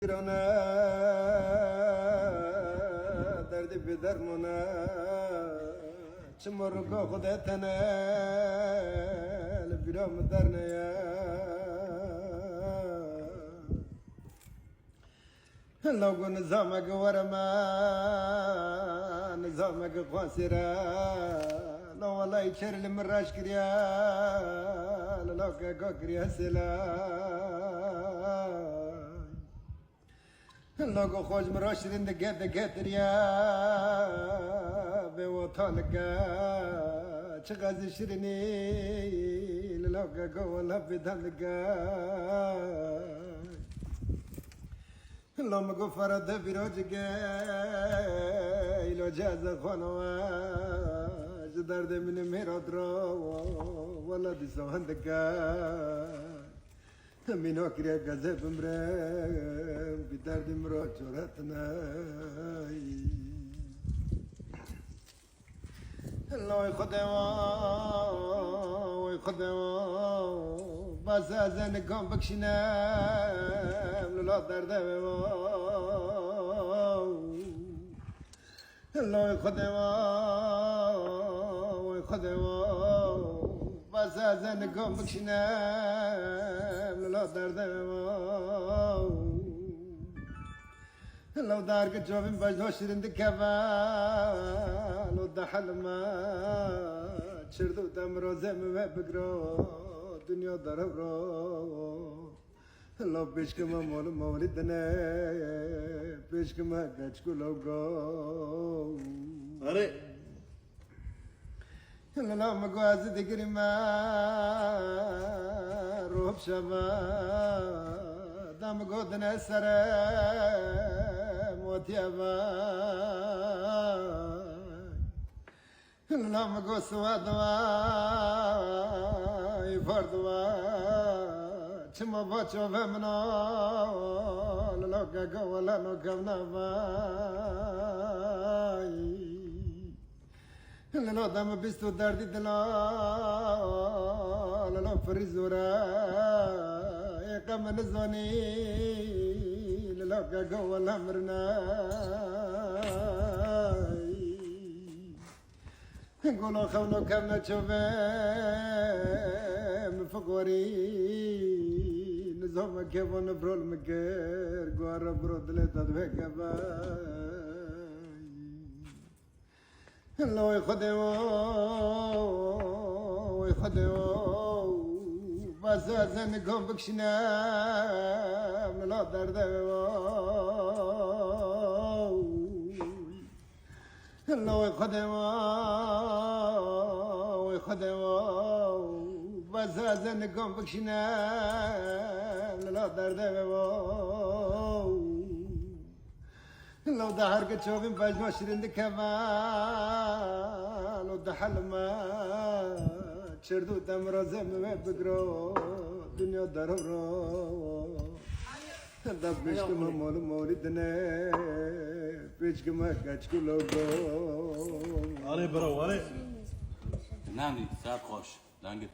Pirana derdi bir dermana çımırık okuda tenel biram derneye logo nizamek varma nizamek qasira lo wala içerli miraş kriya lo ka kriya sela لوگو خوش مراشدین دگه دریا به وطالگا چقدر شیرینی لوگو گولا بدلگا لومگو فراد بیروجگه ایلو جاز خانوا جدرد من میراد رو ولا دی سوهندگا مینو کریا گزه بمرم بیدردیم رو جورت نای لوی خودم باز از نگام بکشینم لولا درده لوی خودم باز از نگام بکشینم لولا درده لو دارك تشوفين باش نوشرين دكفال ودحل ما تشردو تمرو زم بقرو دنيا ضربرو لو بيشك ما مولدنا بيشك ما كاتشكو لوغو अरे لا مقواز دقري ما روب شبا دام قودنا سرا موتيابا لا مقوس وادوا يفردوا چما بچو بمنا لوكا قولا نوكبنا باي لو دم بيستو دردي دلا لو فريزورا يقام نزوني لو قاقوا الامرنا نقولوا خونو كمنا تشوفهم فقوري نزوم كيفون برول مكير قوار برود لتا دبكا لو يخدموا بس زنقهم بكشنام لا درده لو يخدموا بس زنقهم بكشنام لا درده لو دهر كتشوفين باش نوشرين دكمال ودحل ما تشردو تمرو زم بقرو دنيا ضربرو دب بيشك ما مولدنا بيشك ما كاتشكو لوغو अरे bro अरे نعم ساعات خوش danke